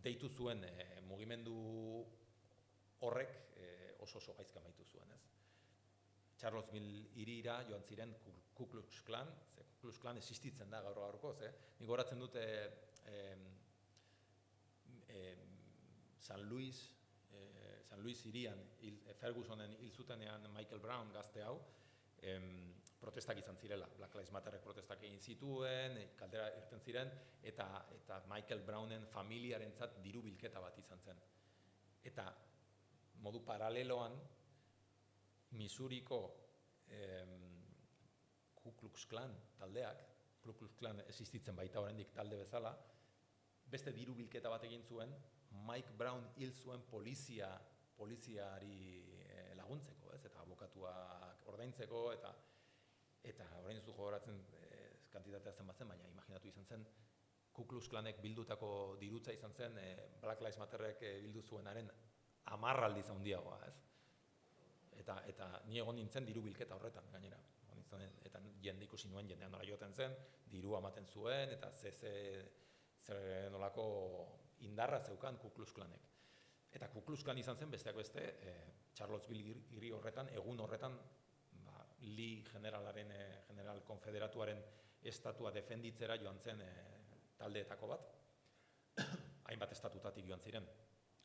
deitu zuen mugimendu horrek oso gaizka amaitu zuen, ez? Charlottesville hirira joan ziren Ku Klux Klan, Ku Klux Klan existitzen da gaurkoz, Nik goratzen dute San Luis hirian, Fergusonen hil zutenean Michael Brown gazte hau, protestak izan zirela, Black Lives Matterrek protestak egin zituen, kaldera irten ziren, eta Michael Brownen familiarentzat diru bilketa bat izan zen. Eta modu paraleloan, Missouriko Ku Klux Klan taldeak, Ku Klux Klan existitzen baita oraindik talde bezala, beste diru bilketa bat egin zuen, Mike Brown hil zuen poliziari laguntzeko, ez? Eta abokatuak ordaintzeko, eta orain ez du gogoratzen kantitatea zen batzen, baina imaginatu izan zen, Ku Klux Klanek bildutako dirutza izan zen, Black Lives Matterrek bildu zuenaren 10 aldiz handiagoa, ez? Eta ni egon nintzen diru bilketa horretan, gainera. Eta jende ikusi nuen, jendean nola joten zen, diru ematen zuen, eta zer nolako indarra zeukan Ku Klux Klanek. Eta Ku Klux Klan izan zen, besteak beste, Charlottesville hiri horretan, egun horretan, Lee general konfederatuaren estatua defenditzera joan zen taldeetako bat, hainbat estatutatik joan ziren.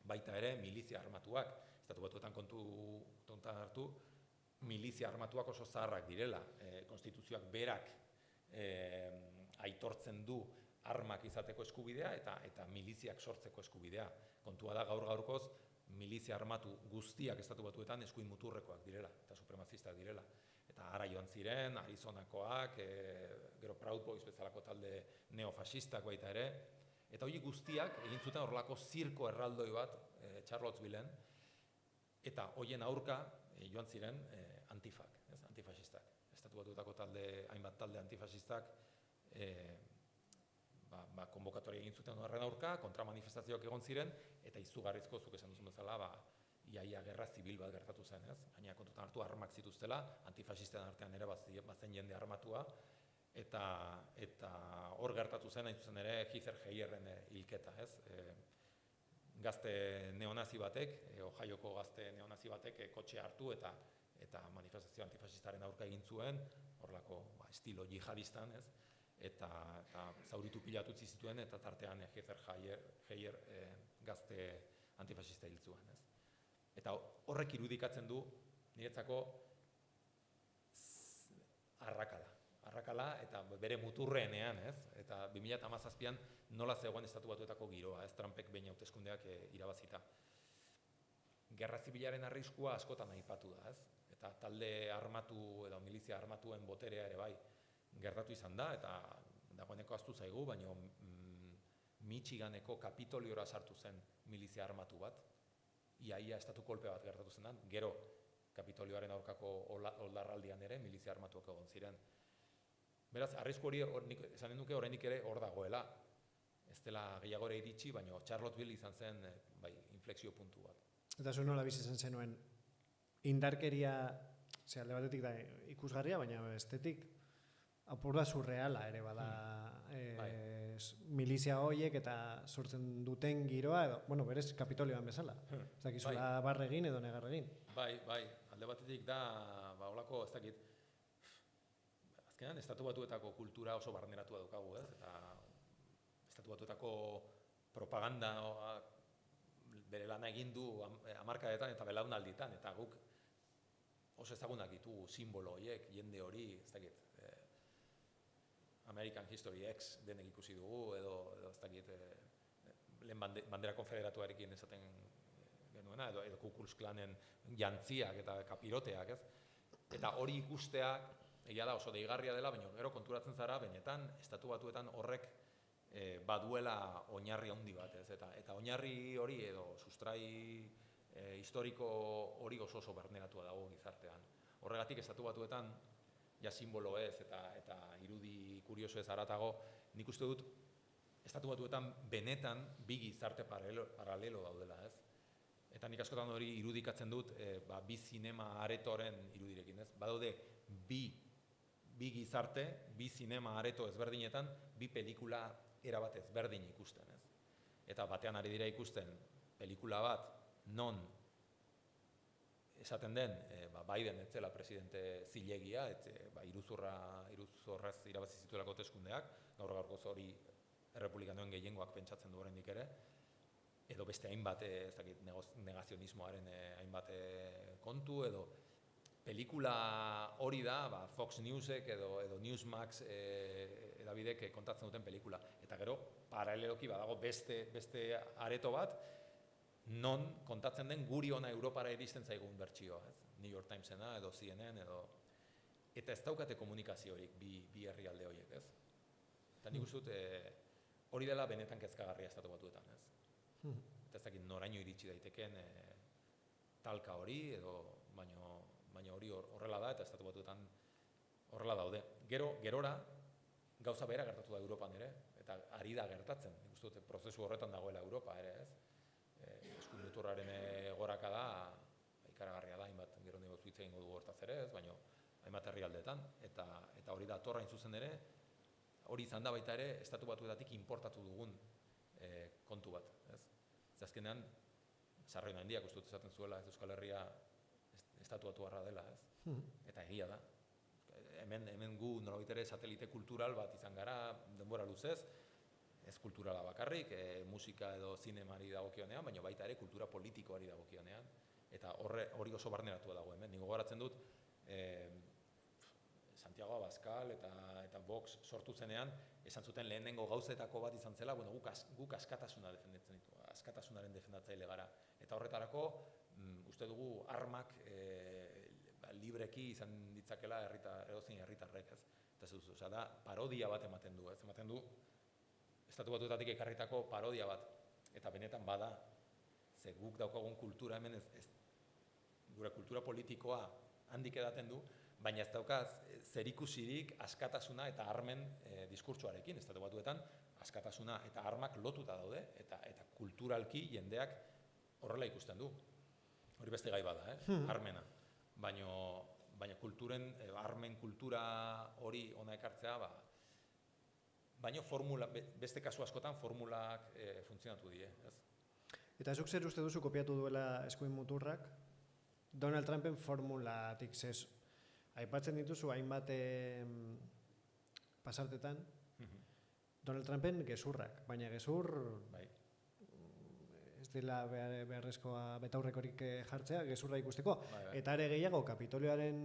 Baita ere, milizia armatuak, estatu batuetan kontutan hartu, milizia armatuak oso zaharrak direla, konstituzioak berak aitortzen du armak izateko eskubidea eta miliziak sortzeko eskubidea. Kontua da gaurkoz milizia armatu guztiak estatu batuetan eskuin muturrekoak direla eta supremazistak direla. Eta ara joan ziren, Arizonakoak, gero Proud Boys bezalako talde neofasistak baita ere, eta hori guztiak egin zuten horrelako zirko erraldoi bat Charlottesvilleen, eta horien aurka joan ziren antifak, antifasistak. Estatu batuetako hainbat talde antifasistak konbokatoria egin zuten horren aurka, kontramanifestazioak egon ziren, eta izugarrizko, zuk esan duzun bezala, iaia gerra zibil bat gertatu zen, ez? Gaina kontutan hartu armak zituztela, antifasisten artean ere bazen jende armatua, eta hor gertatu zen, hain zuzen ere, Heather Heyerren hilketa, ez? Gazte neonazi batek, Ohioko gazte neonazi batek kotxea hartu eta manifestazio antifasistaren aurka egin zuen, horrelako estilo jihadistan, ez? Eta zauritu pilatu utzi zituen, eta tartean Heather Heyer gazte antifasista hil zuen, ez? Eta horrek irudikatzen du, niretzako arrakala eta bere muturreenean, ez? Eta 2017an nola zegoen estatu batuetako giroa, ez? Trumpek behin hauteskundeak irabazita. Gerra zibilaren arriskua askotan aipatu da, ez? Eta talde armatu edo milizia armatuen boterea ere bai gertatu izan da, eta dagoeneko ahaztu zaigu, baina Michiganeko Kapitoliora sartu zen milizia armatu bat, iaia estatu kolpe bat gertatu zen da, gero Kapitolioaren aurkako oldarraldian ere milizia armatuak egon ziren. Beraz, arrisku hori esan nuke oraindik ere hor dagoela. Ez dela gehiagora iritsi, baina Charlottesville izan zen inflexio puntu bat. Eta zu nola bizi zenuen indarkeria, alde batetik da ikusgarria, baina bestetik apur da surreala ere bada milizia horiek eta sortzen duten giroa, edo, bueno, berez Kapitolioan bezala. Ez dakizula barregin edo negarregin. Bai, alde batetik da, holako, ez dakit, azkenan, estatu batuetako kultura oso barneratua daukagu, ez? Eta estatu batuetako propaganda bere lana egin du hamarkadetan eta belaunalditan, eta guk oso ezagunak ditugu simbolo horiek, jende hori, ez dakit, American History X denek ikusi dugu, edo ez dakit, lehen bandera konfederatuarekin esaten genuena, edo Ku Klux Klanen jantziak eta kapiroteak, ez? Eta hori ikusteak, egia da oso deigarria dela, baina gero konturatzen zara, benetan, Estatu Batuetan horrek baduela oinarri handi bat, ez? Eta oinarri hori edo sustrai historiko hori oso barneratua dago gizartean. Horregatik Estatu Batuetan, ja simbolo ez eta irudi kurioso ez haratago, nik uste dut Estatu Batuetan benetan bi gizarte paralelo daudela, ez? Eta nik askotan hori irudikatzen dut bi zinema aretoren irudirekin, ez? Badaude bi gizarte, bi zinema areto ezberdinetan, bi pelikula erabat ezberdin ikusten, ez? Eta batean ari dira ikusten pelikula bat non esaten den Biden ez zela presidente zilegia, iruzurraz irabazi zituelako hauteskundeak, gaurkoz hori errepublikanoen gehiengoak pentsatzen du oraindik ere, edo beste hainbat negazionismoaren hainbat kontu, edo pelikula hori da Fox Newsek edo Newsmax edabidek kontatzen duten pelikula. Eta gero, paraleloki badago beste areto bat, non kontatzen den guri ona Europara iristen zaigun bertsioa, ez? New York Timesena edo CNN eta ez daukate komunikaziorik bi herrialde horiek, ez? Eta nik uste dut hori dela benetan kezkagarria Estatu Batuetan, ez? Eta ez dakit noraino iritsi daiteken talka hori, baina hori horrela da eta Estatu Batuetan horrela daude. Gerora gauza bera gertatu da Europan ere, eta ari da gertatzen. Nik uste dut prozesu horretan dagoela Europa ere, ez? Eskuinmuturraren goraka da, ikaragarria da, hainbat gero nego zuitza egingo dugu hortaz ere, ez? Baina hainbat herrialdetan, eta hori da torra zuzen ere, hori izan da baita ere, Estatu Batuetatik importatu dugun kontu bat, ez? Azkenean, Sarrain handiak uste dut esaten zuela, ez Euskal Herria Estatu Batuarra dela, ez? Eta egia da. Hemen gu nolabait ere satelite kultural bat izan gara denbora luzez, ez kulturala bakarrik, musika edo zinemari dagokionean, baina baita ere kultura politikoari dagokionean, eta hori oso barneratua dago hemen. Nik gogoratzen dut, Santiago Abascal eta Vox sortu zenean, esan zuten lehenengo gauzetako bat izan zela, guk askatasuna defendatzen ditu, askatasunaren defendatzaile gara. Eta horretarako, uste dugu armak libreki izan ditzakela edozein herritarrek, ez? Eta da, parodia bat ematen du, ez? Ematen du, Estatu Batuetatik ekarritako parodia bat, eta benetan bada, ze guk daukagun kultura hemen, gure kultura politikoa handik edaten du, baina ez daukaz zerikusirik askatasuna eta armen diskurtsoarekin. Estatu Batuetan askatasuna eta armak lotuta daude, eta kulturalki jendeak horrela ikusten du. Hori beste gai bada, armena. Baina kulturen, armen kultura hori ona ekartzea, baina beste kasu askotan formulak funtzionatu die, ez? Eta zuk zer uste duzu kopiatu duela eskuin muturrak? Donald Trumpen formulatik zez. Aipatzen dituzu hainbat pasartetan, Donald Trumpen gezurrak, baina gezur ez dela beharrezkoa betaurrekorik jartzea, gezurra ikusteko. Eta ere gehiago, Kapitolioaren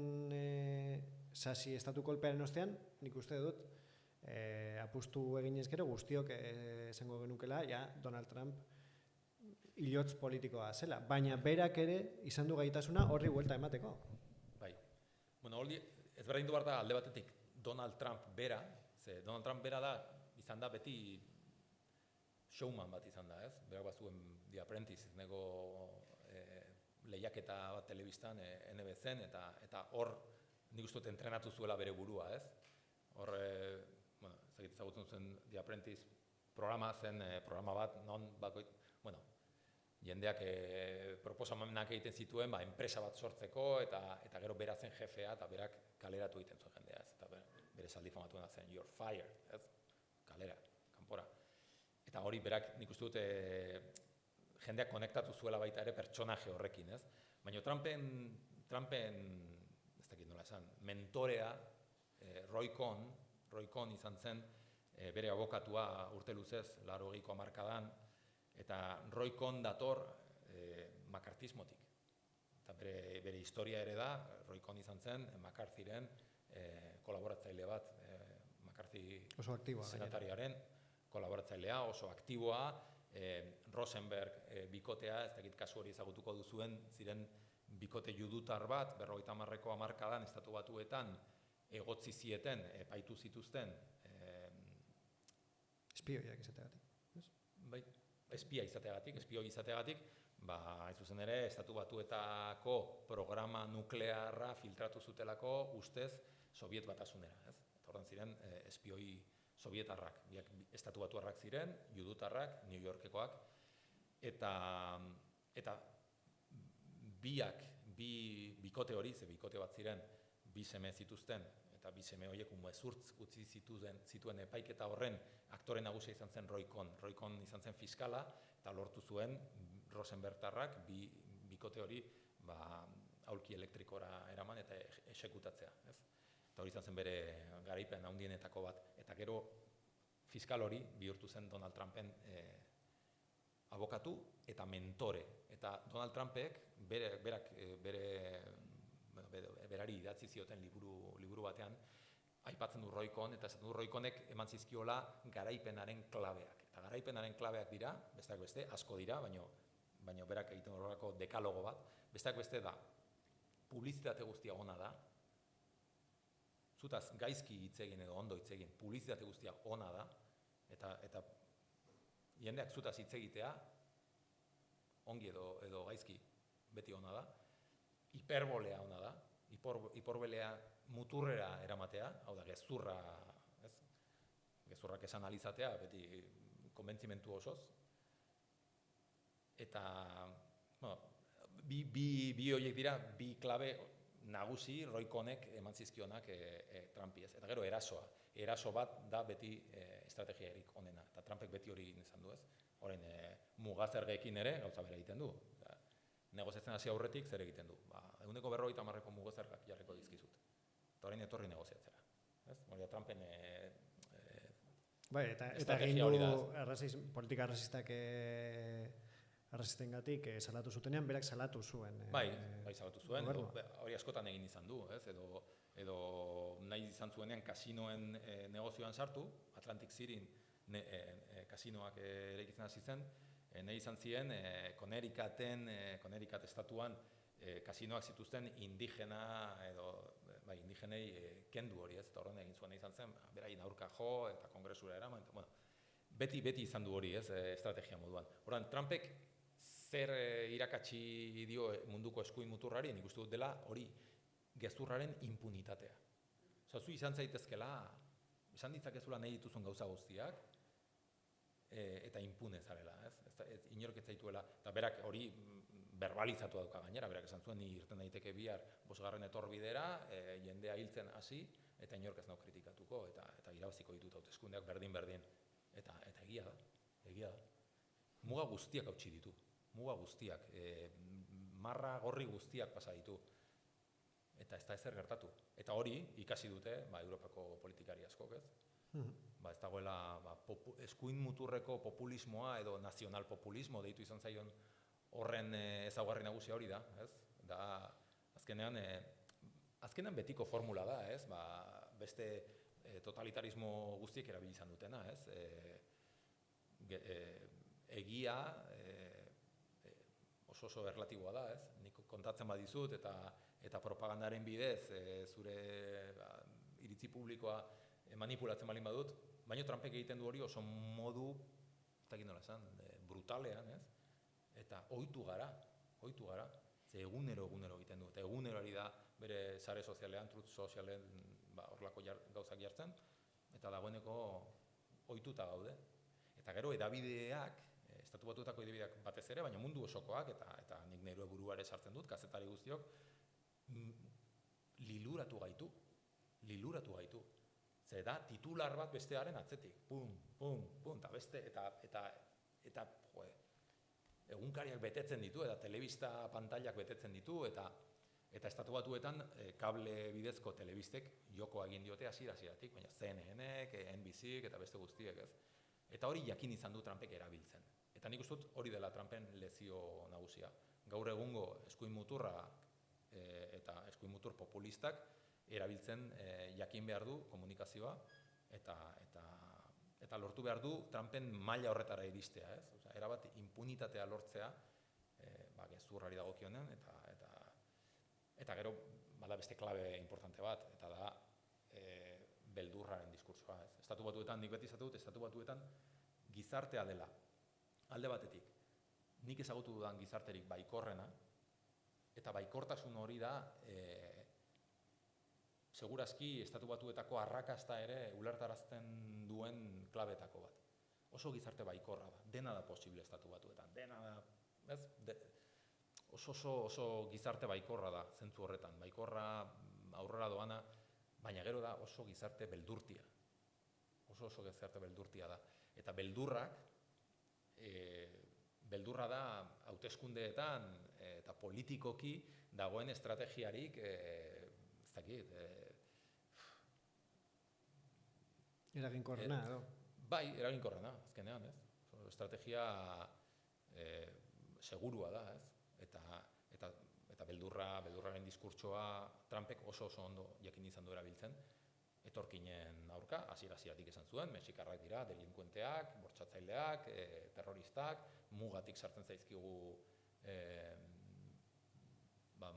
sasi estatu kolpearen ostean, nik uste dut, apustu eginez gero guztiok esango genukela, ja, Donald Trump hilotz politikoa zela, baina berak ere izan du gaitasuna horri buelta emateko. Bai. Bueno, hori ezberdin du behar da alde batetik Donald Trump bera, ze Donald Trump bera da, izan da beti showman bat izan da, ez? Berak bazuen The Apprentice, nego lehiaketa bat telebistan, NBCen, eta hor nik uste dut entrenatu zuela bere burua, ez? Hor, ezagutzen zen The Apprentice programa zen, programa bat, non bakoit, jendeak proposamenak egiten zituen, enpresa bat sortzeko, eta gero bera zen jefea, eta berak kaleratu egiten zuen jendea, ez? Eta bere esaldi famatuena zen, you're fired, ez? Kalera, kanpora. Eta hori berak nik uste dut jendeak konektatu zuela baita ere pertsonaje horrekin, ez? Baina Trumpen, ez dakit nola esan, mentorea, Roy Cohn izan zen, bere abokatua urte luzez, 80ko hamarkadan, eta Roy Cohn dator makartismotik. Eta bere historia ere da, Roy Cohn izan zen, McCarthyren kolaboratzaile bat, McCarthy Oso aktiboa. senatariaren kolaboratzailea, oso aktiboa, Rosenberg bikotea, ez dakit kasu hori ezagutuko duzuen, ziren bikote judutar bat, 50ko hamarkadan Estatu Batuetan egotzi zieten, epaitu zituzten, Espioiak izateagatik. bai, espioi izateagatik, hain zuzen ere, Estatu Batuetako programa nuklearra filtratu zutelako ustez Sobiet Batasunera, ez? Eta horren ziren espioi sovietarrak, biak Estatu Batuarrak ziren, judutarrak, New Yorkekoak, eta bikote hori, ze bikote bat ziren, bi seme zituzten, eta bi seme horiek umezurtz utzi zituen epaiketa horren aktore nagusia izan zen Roy Cohn. Roy Cohn izan zen fiskala, eta lortu zuen Rosenbertarrak bikote hori aulki elektrikora eraman eta exekutatzea. Eta hori izan zen bere garaipen handienetako bat. Eta gero fiskal hori bihurtu zen Donald Trumpen abokatu eta mentore. Eta Donald Trumpek berari idatzi zioten liburu batean, aipatzen du Roy Cohn, eta esaten du Roy Cohnek eman zizkiola garaipenaren klabeak. Eta garaipenaren klabeak dira, besteak beste, asko dira, baina berak egiten horrelako dekalogo bat, besteak beste da, publizitate guztia ona da, zutaz gaizki hitz egin edo ondo hitz egin, publizitate guztia ona da, eta jendeak zutaz hitz egitea, ongi edo gaizki beti ona da, hiperbolea ona da, hiperbolea muturrera eramatea, hau da, gezurrak esan alizatea, beti konbentzimentu osoz, eta bi horiek dira, bi klabe nagusi Roy Cohnek eman zizkionak Trumpi, ez? Eta gero eraso bat da beti estrategiarik onena, eta Trumpek beti hori izan du, ez? Orain mugazergeekin ere gauza bera egiten du. Negoziatzen hasi aurretik zer egiten du? 150ko mugazergak jarriko dizkizut. Eta orain etorri negoziatzera. Ez? Hori da Trumpen eta egin du politika arrazistengatik salatu zutenean, berak salatu zuen. Bai salatu zuen, hori askotan egin izan du, ez? Edo nahi izan zuenean kasinoen negozioan sartu, Atlantic Cityn kasinoak eraikitzen hasi zen, nahi izan ziren Connecticut estatuan kasinoak zituzten indigenei kendu hori, ez? Eta horren egin zuen nahi izan zen, beraien aurka jo eta kongresura eraman, beti izan du hori, ez? Estrategia moduan. Horren, Trumpek zer irakatsi dio munduko eskuin muturrari, nik uste dut dela hori gezurraren impunitatea. Zu izan zaitezkela, izan ditzakezula nahi dituzun gauza guztiak, eta impune zarela, ez? Inork ez zaituela, eta berak hori verbalizatu dauka gainera, berak esan zuen, ni irten daiteke bihar 5. etorbidera, jendea hiltzen hasi, eta inork ez nau kritikatuko, eta irabaziko ditut hauteskundeak berdin, eta egia da. Muga guztiak hautsi ditu, muga guztiak, marra gorri guztiak pasa ditu, eta ez da ezer gertatu. Eta hori ikasi dute Europako politikari askok, ez? Ez dagoela eskuin muturreko populismoa edo nazionalpopulismo deitu izan zaion horren ezaugarri nagusia hori da, ez? Da, azkenean betiko formula da, ez? Beste totalitarismo guztiek erabili izan dutena, ez? Egia oso erlatiboa da, ez? Nik kontatzen badizut eta propagandaren bidez zure iritzi publikoa manipulatzen balin badut, baina Trumpek egiten du hori oso modu, ez dakit nola esan, brutalean, ez? Eta ohitu gara, ze egunero egiten du, eta egunero ari da bere sare sozialean, truth sozialen horrelako gauzak jartzen, eta dagoeneko ohituta gaude. Eta gero edabideak, Estatu Batuetako edabideak batez ere, baina mundu osokoak, eta nik nire burua ere sartzen dut, kazetari guztiok, liluratu gaitu. Ze da, titular bat bestearen atzetik, pum, eta beste, eta egunkariak betetzen ditu, eta telebista pantailak betetzen ditu, eta Estatu Batuetan kable bidezko telebistek joko egin diote hasieratik, baina CNN-ek, NBC-ek eta beste guztiek, ez? Eta hori jakin izan du Trumpek erabiltzen. Eta nik uste dut hori dela Trumpen lezio nagusia. Gaur egungo eskuin muturra eta eskuin mutur populistak erabiltzen jakin behar du komunikazioa eta lortu behar du Trumpen maila horretara iristea, ez? Osea, erabat impunitatea lortzea, gezurrari dagokionen eta gero bada beste klabe importante bat, eta da beldurraren diskursoa, ez? Estatu Batuetan, nik beti esatu dut, Estatu Batuetan gizartea dela. Alde batetik, nik ezagutu dudan gizarterik baikorrena, eta baikortasun hori da segurazki Estatu Batuetako arrakasta ere ulertarazten duen klabetako bat. Oso gizarte baikorra da, dena da posible Estatu Batuetan, dena da, ez? Oso gizarte baikorra da, zentzu horretan, baikorra aurrera doana, baina gero da oso gizarte beldurtia. Oso gizarte beldurtia da. Eta beldurra da hauteskundeetan eta politikoki dagoen estrategiarik, ez dakit, eraginkorrena, edo? Bai, eraginkorrena, azkenean, ez? Estrategia segurua da, ez? Eta beldurraren diskurtsoa Trumpek oso ondo jakin izan du erabiltzen, etorkinen aurka, hasieratik esan zuen, mexikarrak dira, delinkuenteak, bortxatzaileak, terroristak, mugatik sartzen zaizkigu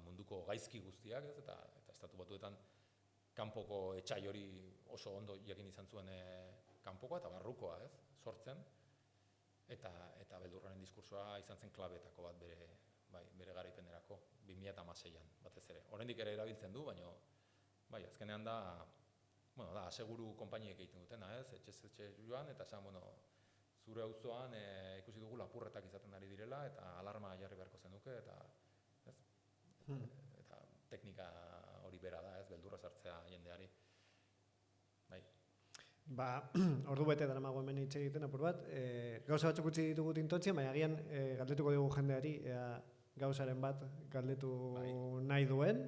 munduko gaizki guztiak, ez? Eta Estatu Batuetan kanpoko etxai hori oso ondo jakin izan zuen kanpokoa eta barrukoa, ez? Sortzen, eta beldurraren diskursoa izan zen klabetako bat bere garaipenerako, 2016an batez ere. Oraindik ere erabiltzen du, baina bai, azkenean da aseguru konpainiek egiten dutena, ez? Etxe joan, eta esan, zure auzoan ikusi dugu lapurretak izaten ari direla, eta alarma jarri beharko zenuke, eta teknika hori bera da, ez? Beldurra sartzea jendeari. Bai. Ordu bete daramago hemen hitz egiten apur bat. Gauza batzuk utzi ditugu tintontzien, baina agian galdetuko dugu jendeari gauzaren bat galdetu nahi duen.